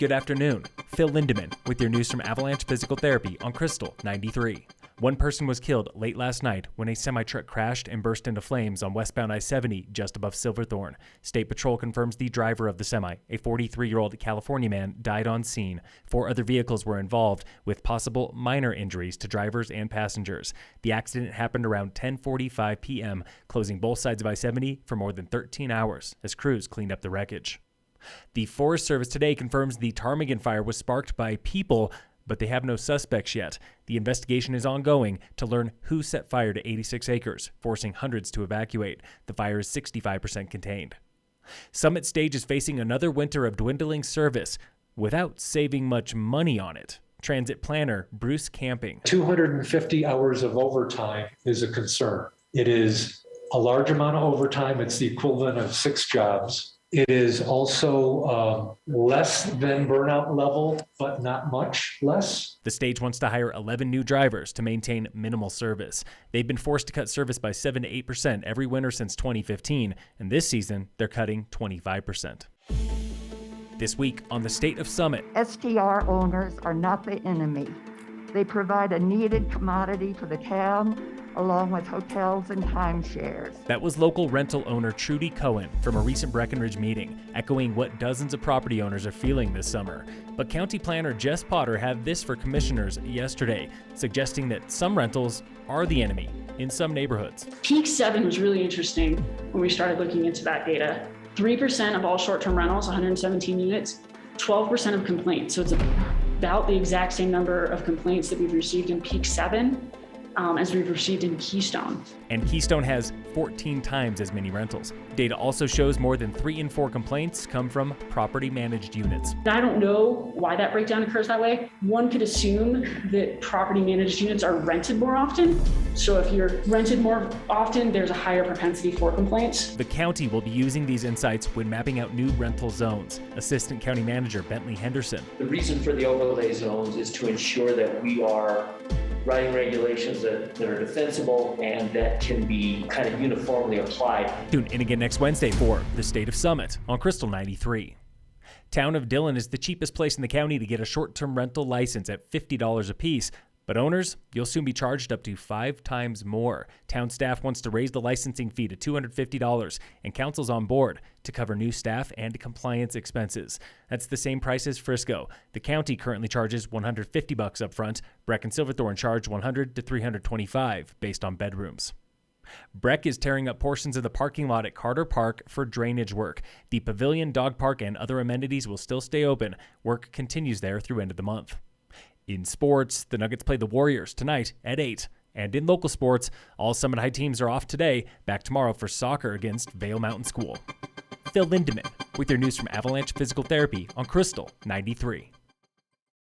Good afternoon. Phil Lindemann with your news from Avalanche Physical Therapy on Krystal 93. One person was killed late last night when a semi-truck crashed and burst into flames on westbound I-70 just above Silverthorne. State Patrol confirms the driver of the semi, a 43-year-old California man, died on scene. 4 other vehicles were involved, with possible minor injuries to drivers and passengers. The accident happened around 10:45 p.m., closing both sides of I-70 for more than 13 hours as crews cleaned up the wreckage. The Forest Service today confirms the Ptarmigan Fire was sparked by people, but they have no suspects yet. The investigation is ongoing to learn who set fire to 86 acres, forcing hundreds to evacuate. The fire is 65% contained. Summit Stage is facing another winter of dwindling service without saving much money on it. Transit planner Bruce Camping. 250 hours of overtime is a concern. It is a large amount of overtime. It's the equivalent of 6 jobs. It is also less than burnout level, but not much less. The stage wants to hire 11 new drivers to maintain minimal service. They've been forced to cut service by 7 to 8% every winter since 2015, and this season they're cutting 25%. This week on the State of Summit. STR owners are not the enemy. They provide a needed commodity for the town, along with hotels and timeshares. That was local rental owner Trudy Cohen from a recent Breckenridge meeting, echoing what dozens of property owners are feeling this summer. But County Planner Jess Potter had this for commissioners yesterday, suggesting that some rentals are the enemy in some neighborhoods. Peak 7 was really interesting when we started looking into that data. 3% of all short-term rentals, 117 units, 12% of complaints. So it's about the exact same number of complaints that we've received in Peak 7 as we've received in Keystone. And Keystone has 14 times as many rentals. Data also shows more than 3 in 4 complaints come from property managed units. I don't know why that breakdown occurs that way. One could assume that property managed units are rented more often. So if you're rented more often, there's a higher propensity for complaints. The county will be using these insights when mapping out new rental zones. Assistant County Manager Bentley Henderson. The reason for the overlay zones is to ensure that we are writing regulations that are defensible and that can be kind of uniformly applied. Tune in again next Wednesday for the State of Summit on Krystal 93. Town of Dillon is the cheapest place in the county to get a short-term rental license at $50 a piece. But owners, you'll soon be charged up to 5 times more. Town staff wants to raise the licensing fee to $250, and council's on board to cover new staff and compliance expenses. That's the same price as Frisco. The county currently charges $150 up front. Breck and Silverthorne charge $100 to $325 based on bedrooms. Breck is tearing up portions of the parking lot at Carter Park for drainage work. The pavilion, dog park, and other amenities will still stay open. Work continues there through end of the month. In sports, the Nuggets play the Warriors tonight at 8. And in local sports, all Summit High teams are off today, back tomorrow for soccer against Vail Mountain School. Phil Lindemann with your news from Avalanche Physical Therapy on Krystal 93.